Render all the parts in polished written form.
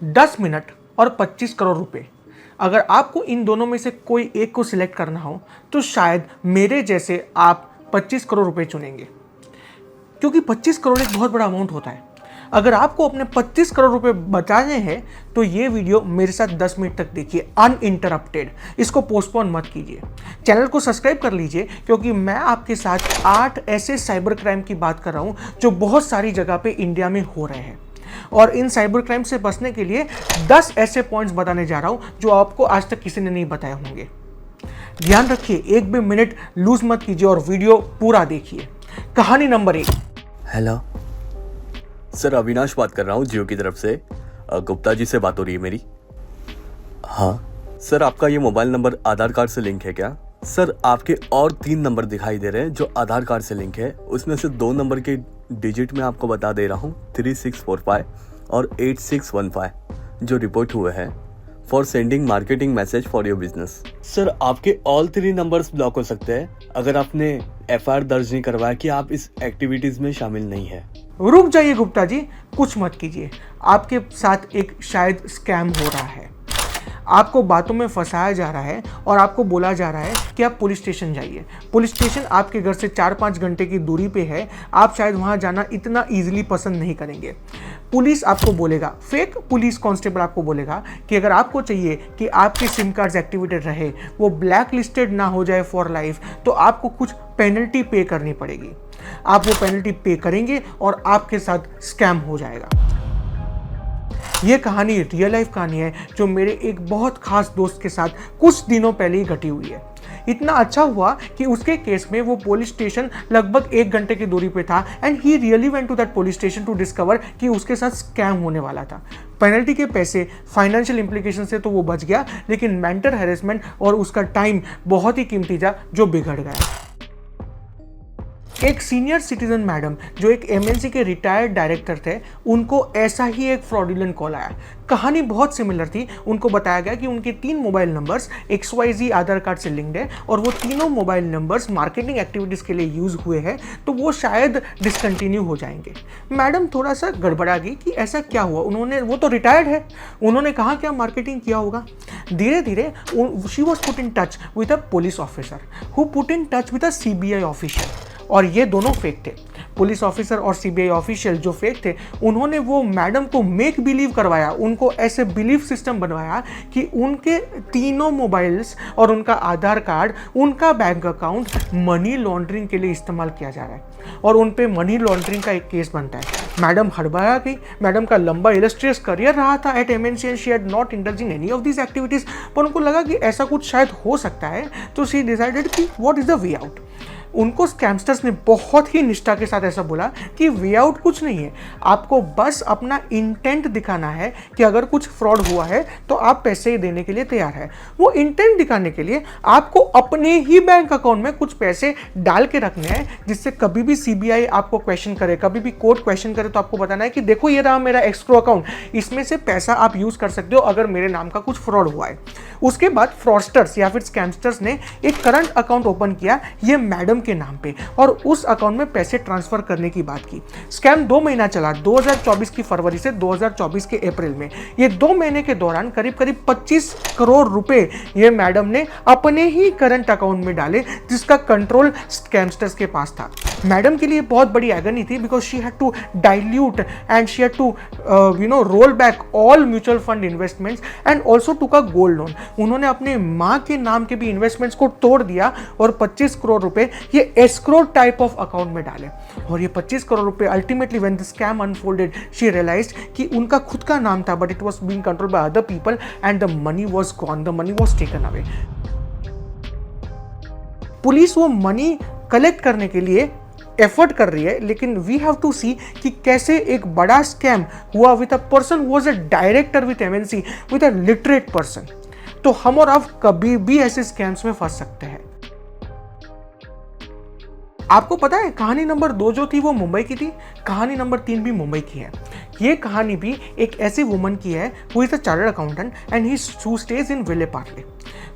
10 minute और 25 करोड़ रुपए। अगर आपको इन दोनों में से कोई एक को सिलेक्ट करना हो तो शायद मेरे जैसे आप 25 करोड़ रुपए चुनेंगे, क्योंकि 25 करोड़ एक बहुत बड़ा अमाउंट होता है। अगर आपको अपने 25 करोड़ रुपए बचाने हैं तो ये वीडियो मेरे साथ 10 मिनट तक देखिए अनइंटरप्टेड। इसको पोस्टपोन मत कीजिए। चैनल को सब्सक्राइब कर लीजिए, क्योंकि मैं आपके साथ 8 ऐसे साइबर क्राइम की बात कर रहा हूं जो बहुत सारी जगह पे इंडिया में हो रहे हैं, और इन साइबर क्राइम से बचने के लिए 10 ऐसे पॉइंट्स बताने जा रहा हूं जो आपको आज तक किसी ने नहीं बताए होंगे। ध्यान रखिए, एक भी मिनट लूज मत कीजिए और वीडियो पूरा देखिए। कहानी नंबर 1। हेलो सर, अविनाश बात कर रहा हूँ जियो की तरफ से। गुप्ता जी से बात हो रही है मेरी? हाँ सर, आपका ये मोबाइल नंबर आधार कार्ड से लिंक है क्या? सर, आपके और 3 नंबर दिखाई दे रहे हैं जो आधार कार्ड से लिंक है। उसमें से 2 नंबर के डिजिट में आपको बता दे रहा हूँ, 3645 और 8615 जो रिपोर्ट हुए हैं for sending marketing message for your business. Sir, आपके ऑल 3 नंबर्स ब्लॉक हो सकते हैं अगर आपने FIR दर्ज नहीं करवाया कि आप इस एक्टिविटीज में शामिल नहीं है। रुक जाइए गुप्ता जी, कुछ मत कीजिए। आपके साथ एक शायद स्कैम हो रहा है। आपको बातों में फंसाया जा रहा है और आपको बोला जा रहा है कि आप पुलिस स्टेशन जाइए। पुलिस स्टेशन आपके घर से 4-5 घंटे की दूरी पे है। आप शायद वहां जाना इतना इजीली पसंद नहीं करेंगे। पुलिस आपको बोलेगा, फेक पुलिस कांस्टेबल आपको बोलेगा कि अगर आपको चाहिए कि आपके सिम कार्ड्स एक्टिवेटेड रहे, वो ब्लैक लिस्टेड ना हो जाए फॉर लाइफ, तो आपको कुछ पेनल्टी पे करनी पड़ेगी। आप वो पेनल्टी पे करेंगे और आपके साथ स्कैम हो जाएगा। ये कहानी रियल लाइफ कहानी है जो मेरे एक बहुत खास दोस्त के साथ कुछ दिनों पहले ही घटी हुई है। इतना अच्छा हुआ कि उसके केस में वो पुलिस स्टेशन लगभग 1 घंटे की दूरी पे था, and he really went to that police station to discover कि उसके साथ स्कैम होने वाला था। पेनल्टी के पैसे, फाइनेंशियल इंप्लीकेशन से तो वो बच गया, लेकिन मेंटल हैरेसमेंट और उसका टाइम बहुत ही कीमती था जो बिगड़ गया। एक सीनियर सिटीजन मैडम जो एक MNC के रिटायर्ड डायरेक्टर थे, उनको ऐसा ही एक फ्रॉडुलेंट कॉल आया। कहानी बहुत सिमिलर थी। उनको बताया गया कि उनके 3 मोबाइल नंबर्स XYZ आधार कार्ड से लिंक्ड है और वो तीनों मोबाइल नंबर्स मार्केटिंग एक्टिविटीज़ के लिए यूज़ हुए हैं, तो वो शायद डिसकंटिन्यू हो जाएंगे। मैडम थोड़ा सा गड़बड़ा गई कि ऐसा क्या हुआ। वो तो रिटायर्ड है, उन्होंने कहा क्या मार्केटिंग किया होगा। धीरे धीरे she was put in touch with a police officer who put in touch with a CBI official, और ये दोनों फेक थे। पुलिस ऑफिसर और CBI ऑफिशियल जो फेक थे, उन्होंने वो मैडम को मेक बिलीव करवाया, उनको ऐसे बिलीव सिस्टम बनवाया कि उनके तीनों मोबाइल्स और उनका आधार कार्ड, उनका बैंक अकाउंट मनी लॉन्ड्रिंग के लिए इस्तेमाल किया जा रहा है और उन पे मनी लॉन्ड्रिंग का एक केस बनता है। मैडम हड़बड़ा गई। मैडम का लंबा इलस्ट्रियस करियर रहा था at MNC and she had not indulge in any of this activities, पर उनको लगा कि ऐसा कुछ शायद हो सकता है, तो शी डिसाइडेड कि what is the way out. उनको स्कैमस्टर्स ने बहुत ही निष्ठा के साथ ऐसा बोला कि वे आउट कुछ नहीं है, आपको बस अपना इंटेंट दिखाना है कि अगर कुछ फ्रॉड हुआ है तो आप पैसे देने के लिए तैयार है। वो इंटेंट दिखाने के लिए आपको अपने ही बैंक अकाउंट में कुछ पैसे डाल के रखने हैं, जिससे कभी भी CBI आपको क्वेश्चन करे, कभी भी कोर्ट क्वेश्चन करे, तो आपको बताना है कि देखो ये रहा मेरा एस्क्रो अकाउंट, इसमें से पैसा आप यूज कर सकते हो अगर मेरे नाम का कुछ फ्रॉड हुआ है। उसके बाद फ्रॉडस्टर्स या फिर स्कैमस्टर्स ने एक करंट अकाउंट ओपन किया ये मैडम के नाम पे और उस अकाउंट में पैसे ट्रांसफर करने की बात की। स्कैम 2 महीना चला, 2024 की फरवरी से 2024 के अप्रैल में। ये 2 महीने के दौरान करीब 25 करोड़ रुपए ये मैडम ने अपने ही करंट अकाउंट में डाले, जिसका कंट्रोल स्कैमस्टर्स के पास था। मैडम के लिए बहुत बड़ी एगनी थी, because she had to dilute and she had to roll back all mutual fund investments and also took a gold loan. उन्होंने अपने माँ के नाम के भी इन्वेस्टमेंट्स को तोड़ दिया और 25 करोड़ रुपए ये एस्क्रो टाइप ऑफ अकाउंट में डाले। और ये 25 करोड़ रुपए ultimately when the scam unfolded she realised कि उनका खुद का नाम था, but it was being controlled by other people and the money was gone, the money was taken away. Police वो मनी कलेक्ट करने के लिए एफर्ट कर रही है, लेकिन वी हैव टू सी कि कैसे एक बड़ा स्कैम हुआ with a person who was a director with MNC with a literate person. तो हम और आप कभी भी ऐसे स्कैम्स में फंस सकते हैं। आपको पता है कहानी नंबर 2 जो थी वो मुंबई की थी, कहानी नंबर 3 भी मुंबई की है। ये कहानी भी एक ऐसी वुमन की है who is a chartered accountant and he stays in Vile Parle.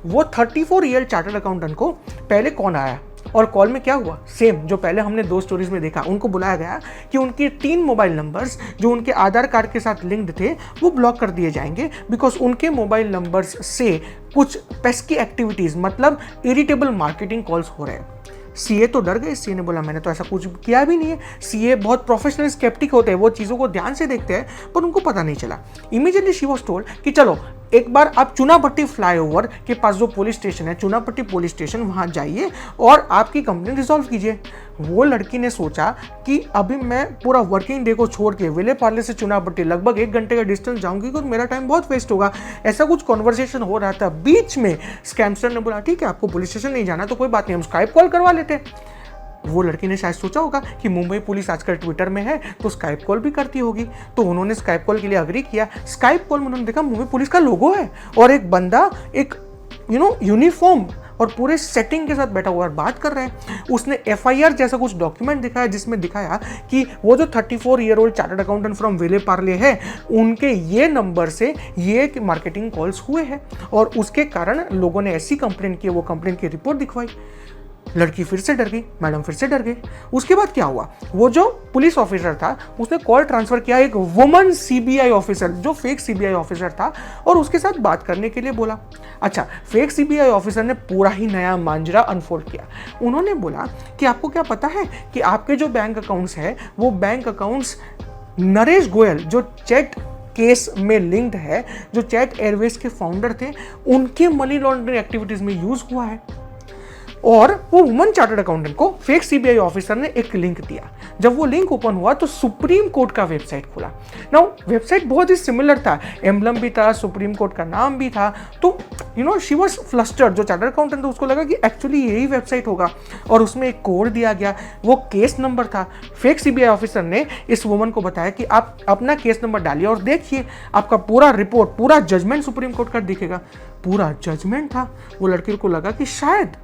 वो 34 ईयर चार्टर्ड अकाउंटेंट को पहले कौन आया, और कॉल में क्या हुआ, सेम जो पहले हमने 2 स्टोरीज में देखा, उनको बुलाया गया कि उनके 3 मोबाइल नंबर्स जो उनके आधार कार्ड के साथ लिंक्ड थे वो ब्लॉक कर दिए जाएंगे, बिकॉज उनके मोबाइल नंबर्स से कुछ पेस्की एक्टिविटीज मतलब इरिटेबल मार्केटिंग कॉल्स हो रहे हैं। सीए तो डर गए, सीए ने बोला मैंने तो ऐसा कुछ किया भी नहीं है। सीए बहुत प्रोफेशनल स्केप्टिक होते हैं, वो चीज़ों को ध्यान से देखते हैं, पर उनको पता नहीं चला। इमीडिएटली शी वाज टोल्ड कि चलो एक बार आप चुनापट्टी फ्लाईओवर के पास जो पुलिस स्टेशन है, चुनापट्टी पुलिस स्टेशन, वहां जाइए और आपकी कंप्लेंट रिजॉल्व कीजिए। वो लड़की ने सोचा कि अभी मैं पूरा वर्किंग डे को छोड़ के विले पार्ले से चुनापट्टी लगभग 1 घंटे का डिस्टेंस जाऊंगी तो मेरा टाइम बहुत वेस्ट होगा। ऐसा कुछ कॉन्वर्सेशन हो रहा था, बीच में स्कैमस्टर ने बोला ठीक है आपको पुलिस स्टेशन नहीं जाना तो कोई बात नहीं, हम स्काइप कॉल करवा लेते हैं। वो लड़की ने शायद सोचा होगा कि मुंबई पुलिस आजकल ट्विटर में है तो स्काइप कॉल भी करती होगी, तो उन्होंने स्काइप कॉल के लिए अग्री किया। स्काइप कॉल में उन्होंने देखा मुंबई पुलिस का लोगो है और एक बंदा एक यूनिफॉर्म और पूरे सेटिंग के साथ बैठा हुआ बात कर रहे हैं। उसने एफआईआर जैसा कुछ डॉक्यूमेंट दिखाया जिसमें दिखाया कि वो जो 34 year old chartered accountant from Vile Parle है, उनके ये नंबर से ये मार्केटिंग कॉल्स हुए हैं और उसके कारण लोगों ने ऐसी कंप्लेंट की, वो कंप्लेंट की रिपोर्ट दिखवाई। लड़की फिर से डर गई, मैडम फिर से डर गई। उसके बाद क्या हुआ, वो जो पुलिस ऑफिसर था उसने कॉल ट्रांसफर किया एक वुमन सीबीआई ऑफिसर जो फेक सीबीआई ऑफिसर था और उसके साथ बात करने के लिए बोला। अच्छा, फेक सीबीआई ऑफिसर ने पूरा ही नया मांजरा अनफोल्ड किया। उन्होंने बोला कि आपको क्या पता है कि आपके जो बैंक अकाउंट्स है वो बैंक अकाउंट्स नरेश गोयल जो चैट केस में लिंक्ड है, जो चैट एयरवेज के फाउंडर थे, उनके मनी लॉन्ड्रिंग एक्टिविटीज में यूज हुआ है। और वो वुमन चार्टर्ड अकाउंटेंट को फेक सीबीआई ऑफिसर ने एक लिंक दिया। जब वो लिंक ओपन हुआ तो सुप्रीम कोर्ट का वेबसाइट खुला। नाउ वेबसाइट बहुत ही सिमिलर था, एम्बलम भी था, सुप्रीम कोर्ट का नाम भी था। तो शी वाज फ्लस्टर्ड, जो चार्टर्ड अकाउंटेंट था उसको लगा कि एक्चुअली यही वेबसाइट होगा और उसमें एक कोड दिया गया, वो केस नंबर था। फेक सीबीआई ऑफिसर ने इस वुमन को बताया कि आप अपना केस नंबर डालिए और देखिए आपका पूरा रिपोर्ट, पूरा जजमेंट सुप्रीम कोर्ट का दिखेगा। पूरा जजमेंट था। वो लड़की को लगा कि शायद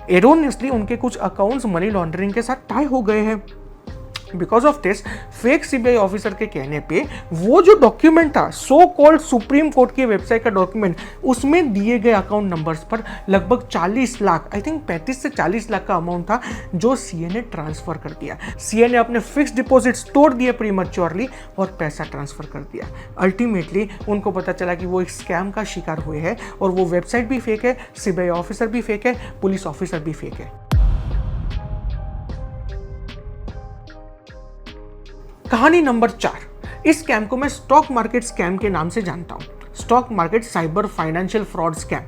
एरोनियसली उनके कुछ अकाउंट्स मनी लॉन्ड्रिंग के साथ टाई हो गए हैं। Because of this fake CBI officer के कहने पे वो जो डॉक्यूमेंट था, सो कॉल्ड सुप्रीम कोर्ट की वेबसाइट का डॉक्यूमेंट, उसमें दिए गए अकाउंट नंबर्स पर लगभग 40 लाख, आई थिंक 35 से 40 लाख का अमाउंट था जो सीए ने ट्रांसफर कर दिया। सीए ने अपने फिक्स डिपॉजिट्स तोड़ दिए प्रीमैच्योरली और पैसा ट्रांसफर कर दिया। अल्टीमेटली उनको पता चला कि वो एक स्कैम का शिकार हुए हैं और वो वेबसाइट भी फेक है, सीबीआई ऑफिसर भी फेक है, पुलिस ऑफिसर भी फेक है। कहानी नंबर 4, इस स्कैम को मैं स्टॉक मार्केट स्कैम के नाम से जानता हूं, stock market cyber financial fraud scam.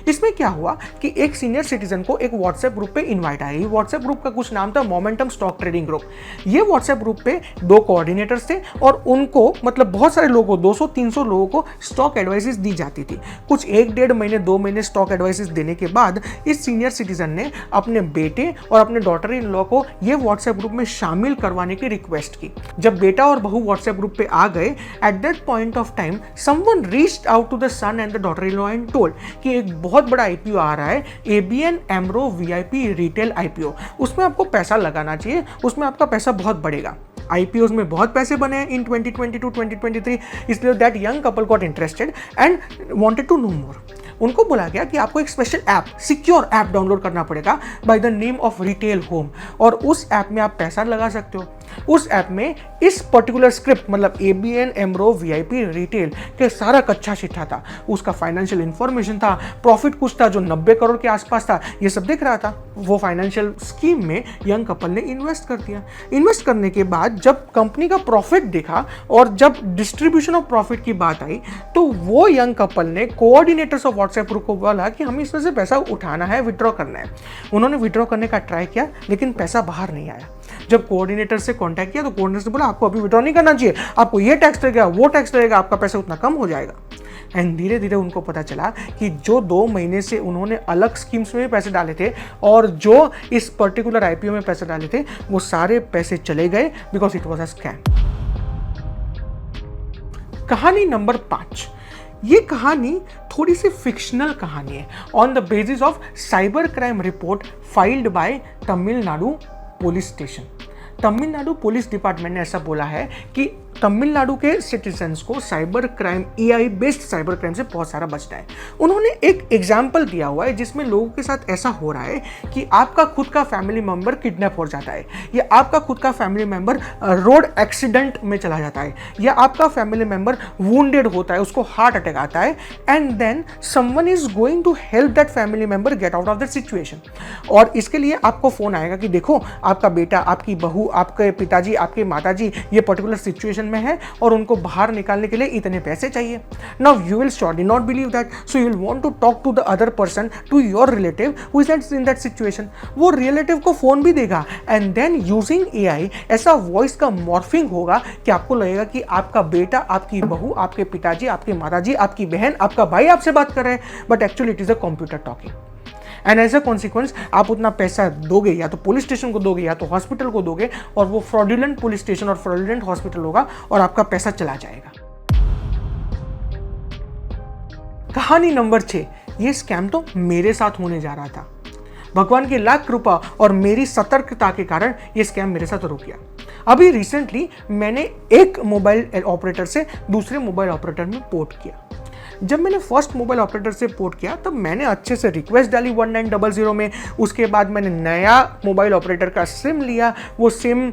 इसमें क्या हुआ कि एक सीनियर सिटीजन को एक व्हाट्सएप ग्रुप पे इनवाइट आई। व्हाट्सएप ग्रुप का कुछ नाम था मोमेंटम स्टॉक ट्रेडिंग ग्रुप। ये व्हाट्सएप ग्रुप पे 2 कोऑर्डिनेटर्स थे और उनको मतलब बहुत सारे लोगों को 200-300 लोगों को स्टॉक एडवाइसेस दी जाती थी। कुछ 1-1.5 महीने 2 महीने स्टॉक एडवाइसेस देने के बाद इस सीनियर सिटीजन ने अपने बेटे और अपने डॉटर इन लॉ को ये व्हाट्सएप ग्रुप में शामिल करवाने की रिक्वेस्ट की। जब बेटा और बहू व्हाट्सएप ग्रुप पे आ गए, at that point of time someone reached out to the son and the daughter in law and told कि एक बहुत बड़ा आईपीओ आ रहा है, ABN AMRO VIP retail IPO, उसमें आपको पैसा लगाना चाहिए, उसमें आपका पैसा बहुत बढ़ेगा। आईपीओज में बहुत पैसे बने हैं इन 2022-2023, इसलिए that young couple got interested and wanted to know more. उनको बोला गया कि आपको एक special app, secure app download करना पड़ेगा by the name of retail home, और उस ऐप में आप पैसा लगा सकते हो। उस ऐप में इस पर्टिकुलर स्क्रिप्ट मतलब एबीएन एमरो वीआईपी रिटेल के सारा कच्चा चिट्ठा था, उसका फाइनेंशियल इंफॉर्मेशन था, प्रॉफिट कुछ था जो 90 करोड़ के आसपास था, ये सब दिख रहा था। वो फाइनेंशियल स्कीम में यंग कपल ने इन्वेस्ट कर दिया। इन्वेस्ट करने के बाद जब कंपनी का प्रॉफिट दिखा और जब डिस्ट्रीब्यूशन ऑफ प्रॉफिट की बात आई तो वो यंग कपल ने कोऑर्डिनेटर्स ऑफ व्हाट्सएप ग्रुप को बोला कि हमें इसमें से पैसा उठाना है, विड्रॉ करना है। उन्होंने विड्रॉ करने का ट्राई किया लेकिन पैसा बाहर नहीं आया। जब कोऑर्डिनेटर से कांटेक्ट किया तो कोऑर्डिनेटर ने बोला आपको अभी विड्रॉ नहीं करना चाहिए, आपको ये टैक्स लगेगा, वो टैक्स लगेगा, आपका पैसा उतना कम हो जाएगा। एंड धीरे धीरे उनको पता चला कि जो 2 महीने से उन्होंने अलग स्कीम्स में भी पैसे डाले थे और जो इस पर्टिकुलर आईपीओ में पैसे डाले थे वो सारे पैसे चले गए because it was a scam. कहानी नंबर 5, ये कहानी थोड़ी सी फिक्शनल कहानी है on the basis of cyber crime report filed by Tamil Nadu police station. Tamil Nadu police department ने ऐसा बोला है कि तमिलनाडु के सिटीजन्स को cyber crime, AI based cyber crime से बहुत सारा बचना है। उन्होंने एक एग्जाम्पल दिया हुआ है जिसमें लोगों के साथ ऐसा हो रहा है कि आपका खुद का फैमिली मेंबर किडनैप हो जाता है, या आपका खुद का फैमिली मेंबर रोड एक्सीडेंट में चला जाता है, या आपका फैमिली मेंबर वुंडेड होता है, उसको हार्ट अटैक आता है, and then someone is going to help that family member get out of that situation. और इसके लिए आपको फोन आएगा कि देखो आपका बेटा, आपकी बहू, आपके पिताजी, आपके माताजी ये पर्टिकुलर सिचुएशन में है और उनको बाहर निकालने के लिए इतने पैसे चाहिए। Now you will surely not believe that, so you will want to talk to the other person, to your relative who is in that situation. वो रिलेटिव को फोन भी देगा एंड देन यूजिंग एआई ऐसा voice का morphing होगा कि आपको लगेगा कि आपका बेटा, आपकी बहू, आपके पिताजी, आपके माताजी, आपकी बहन, आपका भाई आपसे बात कर रहे हैं, but actually it is a computer talking. And as a consequence आप उतना पैसा दोगे, या तो पुलिस स्टेशन को दोगे या तो हॉस्पिटल को दोगे, और वो फ्रॉडुलेंट पुलिस स्टेशन और फ्रॉडुलेंट हॉस्पिटल होगा और आपका पैसा चला जाएगा। कहानी नंबर 6, ये स्कैम तो मेरे साथ होने जा रहा था। भगवान की लाख कृपा और मेरी सतर्कता के कारण ये स्कैम मेरे साथ रुक गया। अभी रिसेंटली मैंने एक मोबाइल ऑपरेटर से दूसरे मोबाइल ऑपरेटर में पोर्ट किया। जब मैंने फर्स्ट मोबाइल ऑपरेटर से पोर्ट किया तब मैंने अच्छे से रिक्वेस्ट डाली 1900 में। उसके बाद मैंने नया मोबाइल ऑपरेटर का सिम लिया। वो सिम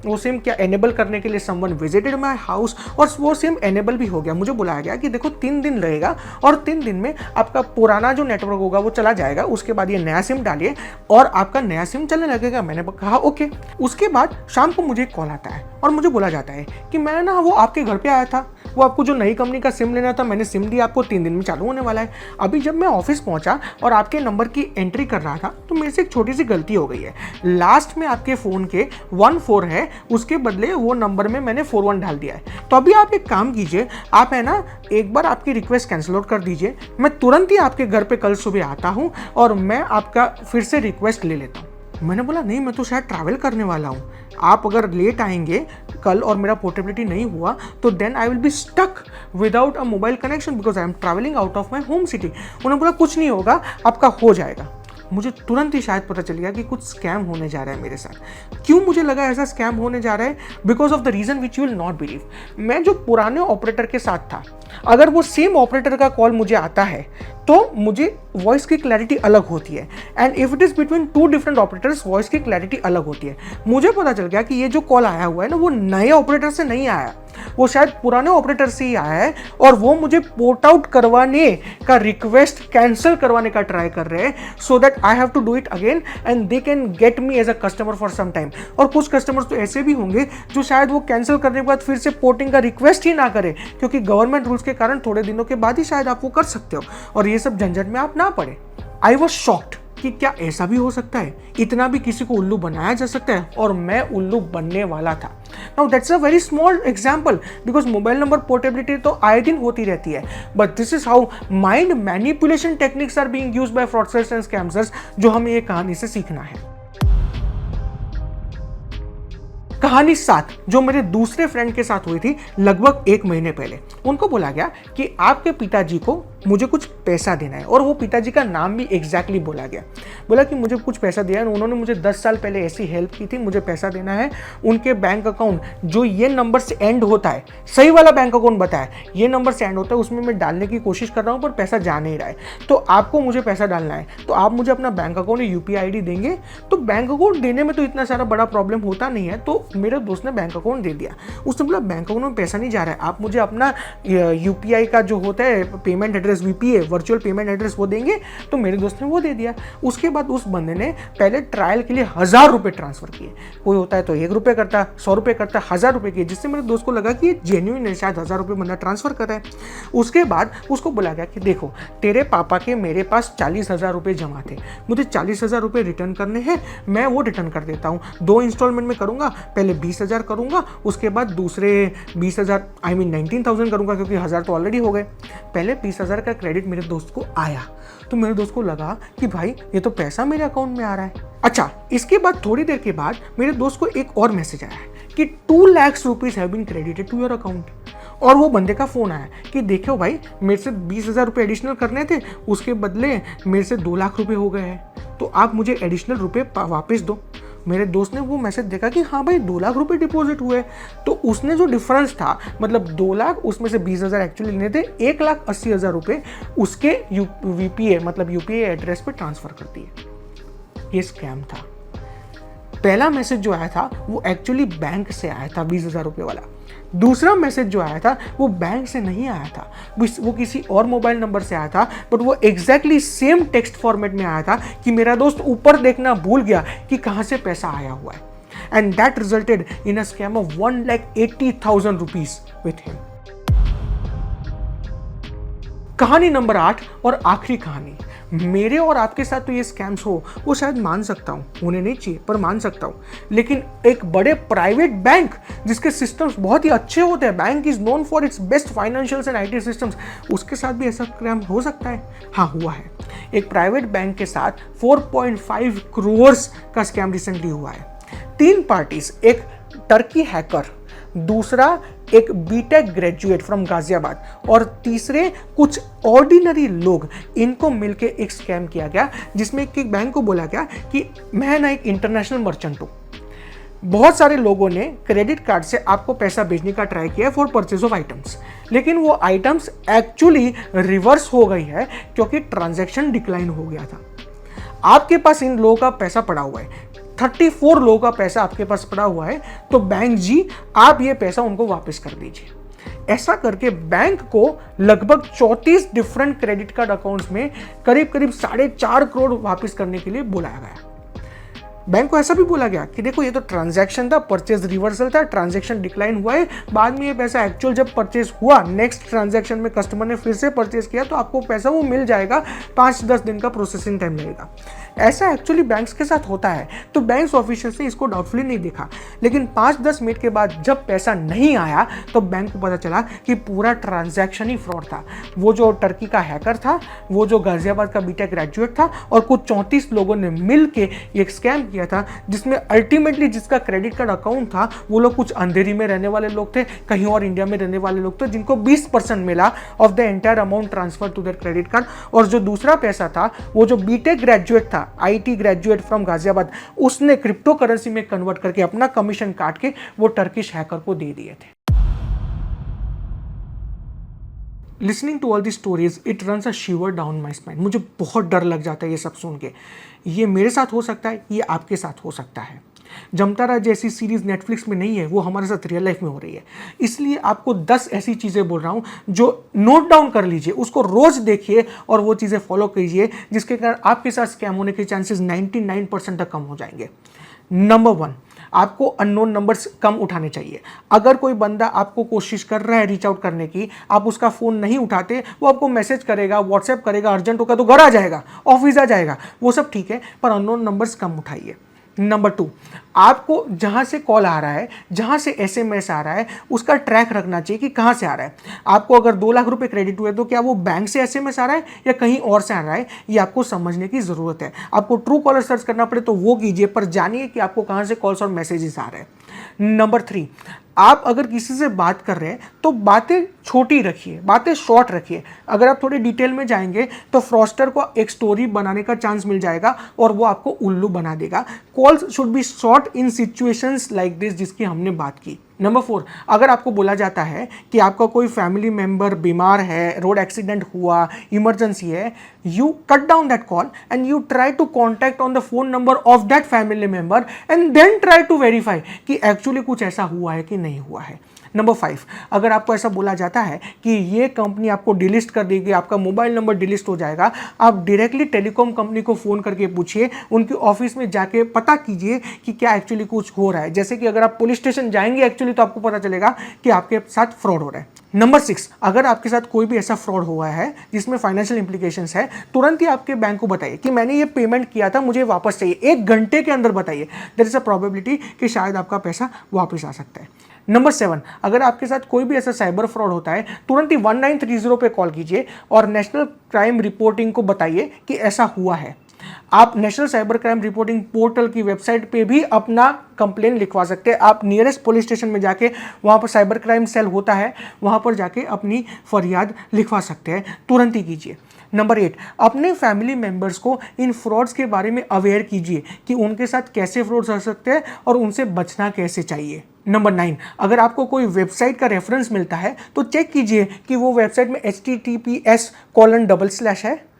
वो सिम क्या एनेबल करने के लिए समवन विजिटेड माय हाउस, और वो सिम एनेबल भी हो गया। मुझे बुलाया गया कि देखो 3 दिन लगेगा और 3 दिन में आपका पुराना जो नेटवर्क होगा वो चला जाएगा, उसके बाद ये नया सिम डालिए और आपका नया सिम चलने लगेगा। मैंने कहा ओके। उसके बाद शाम को मुझे कॉल आता है और मुझे बोला जाता है कि मैं ना वो आपके घर पे आया था, वो आपको जो नई कंपनी का सिम लेना था, मैंने सिम दिया आपको, 3 दिन में चालू होने वाला है। अभी जब मैं ऑफिस पहुंचा और आपके नंबर की एंट्री कर रहा था तो मेरे से एक छोटी सी गलती हो गई है। लास्ट में आपके फ़ोन के 14 है, उसके बदले वो नंबर में मैंने 41 डाल दिया है। तो अभी आप एक काम कीजिए, आप है ना एक बार आपकी रिक्वेस्ट कैंसिल आउट कर दीजिए, मैं तुरंत ही आपके घर पे कल सुबह आता हूँ और मैं आपका फिर से रिक्वेस्ट ले लेता हूँ। मैंने बोला नहीं, मैं तो शायद ट्रैवल करने वाला हूँ, आप अगर लेट आएंगे कल और मेरा पोर्टेबिलिटी नहीं हुआ तो then I will be stuck without a mobile connection because I am travelling out of my home city. उन्होंने बोला कुछ नहीं होगा, आपका हो जाएगा। मुझे तुरंत ही शायद पता चल गया कि कुछ स्कैम होने जा रहा है मेरे साथ। क्यों मुझे लगा ऐसा स्कैम होने जा रहा है? Because of the reason which you will not believe. मैं जो पुराने ऑपरेटर के साथ था, अगर वो सेम ऑपरेटर का कॉल मुझे आता है तो मुझे वॉइस की क्लैरिटी अलग होती है, and if it is between 2 different operators voice की क्लैरिटी अलग होती है। मुझे पता चल गया कि ये जो कॉल आया हुआ है ना वो नए ऑपरेटर से नहीं आया, वो शायद पुराने ऑपरेटर से ही आया है और वो मुझे पोर्ट आउट करवाने का रिक्वेस्ट कैंसिल करवाने का ट्राई कर रहे हैं, so that I have to do it again and they can get me as a customer for some time. और कुछ कस्टमर्स तो ऐसे भी होंगे जो शायद वो कैंसिल करने के बाद फिर से पोर्टिंग का रिक्वेस्ट ही ना करे, क्योंकि गवर्नमेंट रूल्स के कारण थोड़े दिनों के बाद ही शायद आप वो कर सकते हो और ये सब झंझट में आप ना पड़े। आई वॉज शॉक्ड कि क्या ऐसा भी हो सकता है, इतना भी किसी को उल्लू बनाया जा सकता है, और मैं उल्लू बनने वाला था। Now that's a very small example because mobile number portability तो आए दिन होती रहती है, but this is how mind manipulation techniques are being used by fraudsters and scammers, जो हमें ये कहानी से सीखना है। कहानी 7 जो मेरे दूसरे फ्रेंड के साथ हुई थी लगभग 1 महीने पहले। उनको बोला गया कि आपके पिताजी को मुझे कुछ पैसा देना है, और वो पिताजी का नाम भी एग्जैक्टली बोला गया। बोला कि मुझे कुछ पैसा दिया है, उन्होंने मुझे 10 साल पहले ऐसी हेल्प की थी, मुझे पैसा देना है। उनके बैंक अकाउंट जो ये नंबर से एंड होता है, सही वाला बैंक अकाउंट बताया, ये नंबर से एंड होता है, उसमें मैं डालने की कोशिश कर रहा हूँ पर पैसा जा नहीं रहा है, तो आपको मुझे पैसा डालना है, तो आप मुझे अपना बैंक अकाउंट UPI ID देंगे। तो बैंक अकाउंट देने में तो इतना सारा बड़ा प्रॉब्लम होता नहीं है, तो मेरे दोस्त ने बैंक अकाउंट दे दिया। उसने बोला बैंक अकाउंट में पैसा नहीं जा रहा है, आप मुझे अपना UPI का जो होता है payment address, VPA virtual payment address, वो देंगे। तो मेरे दोस्त ने वो दे दिया। उसके बाद उस बंदे ने पहले ट्रायल के लिए 1000 रुपये ट्रांसफर किए। कोई होता है तो 1 रुपये करता, 100 रुपये करता, 1000 रुपये किए, जिससे मेरे दोस्त को लगा कि ये जेन्युइन है, शायद 1000 रुपये बंदा ट्रांसफर कर रहा है। उसके बाद उसको बोला गया कि देखो तेरे पापा के मेरे पास 40,000 रुपये जमा थे, मुझे 40,000 रुपये रिटर्न करने हैं, मैं वो रिटर्न कर देता हूँ। 2 इंस्टॉलमेंट में करूँगा, पहले 20,000 करूँगा, उसके बाद दूसरे 20,000 19,000 करूँगा, क्योंकि 1000 तो ऑलरेडी हो गए। पहले 20,000 का क्रेडिट मेरे दोस्त को आया, तो मेरे दोस्त को लगा कि भाई ये तो पैसा मेरे अकाउंट में आ रहा है। अच्छा, इसके बाद थोड़ी देर के बाद मेरे दोस्त को एक और मैसेज आया कि 2 lakh rupees have been credited to your account. और वो बंदे का फ़ोन आया कि देखो भाई मेरे से 20,000 रुपये एडिशनल करने थे, उसके बदले मेरे से 2 लाख रुपये हो गए हैं, तो आप मुझे एडिशनल रुपये वापस दो। मेरे दोस्त ने वो मैसेज देखा कि हाँ भाई 2 लाख रुपए डिपॉजिट हुए, तो उसने जो डिफरेंस था, मतलब 2 लाख उसमें से 20,000 एक्चुअली लेने थे, 1,80,000 रुपए उसके वीपीए मतलब यूपीआई एड्रेस पे ट्रांसफर कर दिए। ये स्कैम था। पहला मैसेज जो आया था वो एक्चुअली बैंक से आया था 20,000 रुपये वाला। दूसरा मैसेज जो आया था वो बैंक से नहीं आया था, वो किसी और मोबाइल नंबर से आया था, बट वो एग्जैक्टली सेम टेक्स्ट फॉर्मेट में आया था कि मेरा दोस्त ऊपर देखना भूल गया कि कहाँ से पैसा आया हुआ है, and that resulted in a scam of 1,80,000 rupees with him. कहानी नंबर 8 और आखिरी कहानी। मेरे और आपके साथ तो ये स्कैम्स हो वो शायद मान सकता हूँ, होने नहीं चाहिए पर मान सकता हूँ, लेकिन एक बड़े प्राइवेट बैंक जिसके सिस्टम्स बहुत ही अच्छे होते हैं, bank is known for its best financials and IT systems, उसके साथ भी ऐसा स्कैम हो सकता है? हाँ, हुआ है। एक प्राइवेट बैंक के साथ 4.5 करोड़ का स्कैम रिसेंटली हुआ है। 3 पार्टीज, एक टर्की हैकर, दूसरा एक बीटेक ग्रेजुएट फ्रॉम गाजियाबाद और तीसरे कुछ ऑर्डिनरी लोग, इनको मिलके एक स्कैम किया गया जिसमें कि बैंक को बोला गया कि मैं ना एक इंटरनेशनल मर्चेंट हूँ। बहुत सारे लोगों ने क्रेडिट कार्ड से आपको पैसा भेजने का ट्राई किया फॉर परचेज ऑफ आइटम्स, लेकिन वो आइटम्स एक्चुअली रिवर्स हो गई है क्योंकि ट्रांजैक्शन डिक्लाइन हो गया था। आपके पास इन लोगों का पैसा पड़ा हुआ है, 34 लोगों का पैसा आपके पास पड़ा हुआ है, तो बैंक जी आप ये पैसा उनको वापस कर दीजिए। ऐसा करके बैंक को लगभग 34 डिफरेंट क्रेडिट कार्ड अकाउंट्स में करीब 4.5 करोड़ वापस करने के लिए बुलाया गया। बैंक को ऐसा भी बोला गया कि देखो ये तो ट्रांजैक्शन था, परचेज रिवर्सल था, ट्रांजैक्शन डिक्लाइन हुआ है, बाद में ये पैसा एक्चुअल जब परचेज हुआ, नेक्स्ट ट्रांजैक्शन में कस्टमर ने फिर से परचेज किया तो आपको पैसा वो मिल जाएगा, 5-10 दिन का प्रोसेसिंग टाइम लगेगा। ऐसा एक्चुअली बैंक्स के साथ होता है, तो बैंक्स ऑफिशियल्स ने इसको डाउटफुली नहीं देखा, लेकिन 5-10 मिनट के बाद जब पैसा नहीं आया तो बैंक को पता चला कि पूरा ट्रांजैक्शन ही फ्रॉड था। वो जो टर्की का हैकर था, वो जो गाजियाबाद का बीटेक ग्रेजुएट था और कुछ 34 लोगों ने मिल के एक स्कैम किया था, जिसमें अल्टीमेटली जिसका क्रेडिट कार्ड अकाउंट था वो लोग कुछ अंधेरी में रहने वाले लोग थे, कहीं और इंडिया में रहने वाले लोग थे, जिनको 20% मिला of the entire amount transfer to their credit card. और जो दूसरा पैसा था, वो जो बीटेक ग्रेजुएट था, आईटी ग्रेजुएट फ्रॉम गाजियाबाद, उसने क्रिप्टो करेंसी में कन्वर्ट करके अपना कमीशन काट के वो टर्किश हैकर को दे दिए थे। Listening to all the stories it runs a shiver down my spine. मुझे बहुत डर लग जाता है ये सब सुन के। ये मेरे साथ हो सकता है, ये आपके साथ हो सकता है। जमतारा जैसी सीरीज नेटफ्लिक्स में नहीं है, वो हमारे साथ रियल लाइफ में हो रही है। इसलिए आपको 10 ऐसी चीज़ें बोल रहा हूँ जो नोट डाउन कर लीजिए, उसको रोज देखिए और वो चीज़ें फॉलो कीजिए, जिसके कारण आपके साथ स्कैम होने के चांसेस 99% तक कम हो जाएंगे। नंबर 1, आपको अननोन नंबर्स कम उठाने चाहिए। अगर कोई बंदा आपको कोशिश कर रहा है रीच आउट करने की, आप उसका फ़ोन नहीं उठाते, वो आपको मैसेज करेगा, व्हाट्सएप करेगा, अर्जेंट होगा तो घर आ जाएगा, ऑफिस आ जाएगा, वो सब ठीक है, पर अननोन नंबर्स कम उठाइए। नंबर 2, आपको जहाँ से कॉल आ रहा है, जहाँ से एसएमएस आ रहा है, उसका ट्रैक रखना चाहिए कि कहाँ से आ रहा है। आपको अगर 2 लाख रुपए क्रेडिट हुए तो क्या वो बैंक से एसएमएस आ रहा है या कहीं और से आ रहा है, ये आपको समझने की ज़रूरत है। आपको ट्रू कॉलर सर्च करना पड़े तो वो कीजिए, पर जानिए कि आपको कहाँ से कॉल्स और मैसेजेस आ रहे हैं। नंबर 3, आप अगर किसी से बात कर रहे हैं तो बातें छोटी रखिए, बातें शॉर्ट रखिए। अगर आप थोड़े डिटेल में जाएंगे तो फ्रॉस्टर को एक स्टोरी बनाने का चांस मिल जाएगा और वो आपको उल्लू बना देगा। Calls should be short in situations like this, जिसकी हमने बात की। नंबर 4, अगर आपको बोला जाता है कि आपका कोई फैमिली मेंबर बीमार है, रोड एक्सीडेंट हुआ, इमरजेंसी है, you cut down that call and you try to contact on the phone number of that family member and then try to verify कि एक्चुअली कुछ ऐसा हुआ है कि नहीं हुआ है। नंबर 5, अगर आपको ऐसा बोला जाता है कि ये कंपनी आपको डिलिस्ट कर देगी, आपका मोबाइल नंबर डिलिस्ट हो जाएगा, आप डायरेक्टली टेलीकॉम कंपनी को फ़ोन करके पूछिए, उनकी ऑफिस में जाके पता कीजिए कि क्या एक्चुअली कुछ हो रहा है। जैसे कि अगर आप पुलिस स्टेशन जाएंगे एक्चुअली तो आपको पता चलेगा कि आपके साथ फ्रॉड हो रहा है। नंबर 6, अगर आपके साथ कोई भी ऐसा फ्रॉड हुआ है जिसमें फाइनेंशियल इंप्लीकेशंस है, तुरंत ही आपके बैंक को बताइए कि मैंने ये पेमेंट किया था, मुझे वापस चाहिए। 1 घंटे के अंदर बताइए। देयर इज अ प्रोबेबिलिटी कि शायद आपका पैसा वापस आ सकता है। नंबर 7, अगर आपके साथ कोई भी ऐसा साइबर फ्रॉड होता है, तुरंत ही 1930 पे कॉल कीजिए और नेशनल क्राइम रिपोर्टिंग को बताइए कि ऐसा हुआ है। आप national cyber crime reporting portal की वेबसाइट पे भी अपना कंप्लेन लिखवा सकते हैं। आप नियरेस्ट पुलिस स्टेशन में जाके, वहाँ पर साइबर क्राइम सेल होता है, वहाँ पर जाके अपनी फरियाद लिखवा सकते हैं। तुरंत ही कीजिए। नंबर 8, अपने फैमिली मेंबर्स को इन फ्रॉड्स के बारे में अवेयर कीजिए कि उनके साथ कैसे फ्रॉड्स हो सकते हैं और उनसे बचना कैसे चाहिए। नंबर 9, अगर आपको कोई वेबसाइट का रेफरेंस मिलता है तो चेक कीजिए कि वो वेबसाइट में https:// है,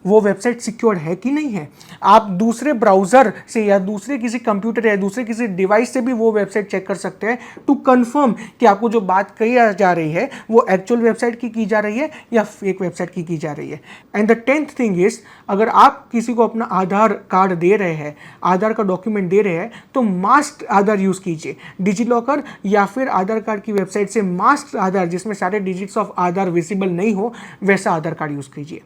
वो वेबसाइट सिक्योर्ड है कि नहीं है। आप दूसरे ब्राउज़र से या दूसरे किसी कंप्यूटर या दूसरे किसी डिवाइस से भी वो वेबसाइट चेक कर सकते हैं टू कंफर्म कि आपको जो बात कही जा रही है वो एक्चुअल वेबसाइट की जा रही है या फेक वेबसाइट की जा रही है। And the 10th thing is, अगर आप किसी को अपना आधार कार्ड दे रहे हैं, आधार का डॉक्यूमेंट दे रहे हैं, तो मास्क आधार यूज़ कीजिए। डिजिलॉकर या फिर आधार कार्ड की वेबसाइट से मास्क आधार, जिसमें सारे डिजिट्स ऑफ आधार विजिबल नहीं हो, वैसा आधार कार्ड यूज़ कीजिए।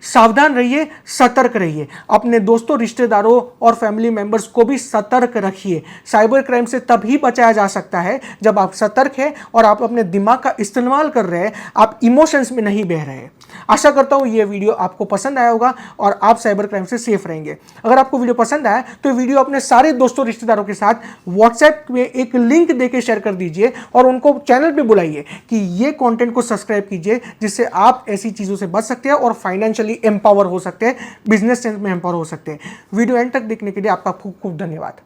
सावधान रहिए, सतर्क रहिए, अपने दोस्तों, रिश्तेदारों और फैमिली मेंबर्स को भी सतर्क रखिए। साइबर क्राइम से तभी बचाया जा सकता है जब आप सतर्क हैं और आप अपने दिमाग का इस्तेमाल कर रहे हैं, आप इमोशंस में नहीं बह रहे हैं। आशा करता हूं ये वीडियो आपको पसंद आया होगा और आप साइबर क्राइम से सेफ रहेंगे। अगर आपको वीडियो पसंद आया तो वीडियो अपने सारे दोस्तों, रिश्तेदारों के साथ व्हाट्सएप में एक लिंक देके शेयर कर दीजिए और उनको चैनल पे बुलाइए कि ये कंटेंट को सब्सक्राइब कीजिए, जिससे आप ऐसी चीज़ों से बच सकते हैं और फाइनेंशियली एम्पावर हो सकते हैं, बिजनेस सेंस में एम्पावर हो सकते हैं। वीडियो एंड तक देखने के लिए आपका खूब खूब धन्यवाद।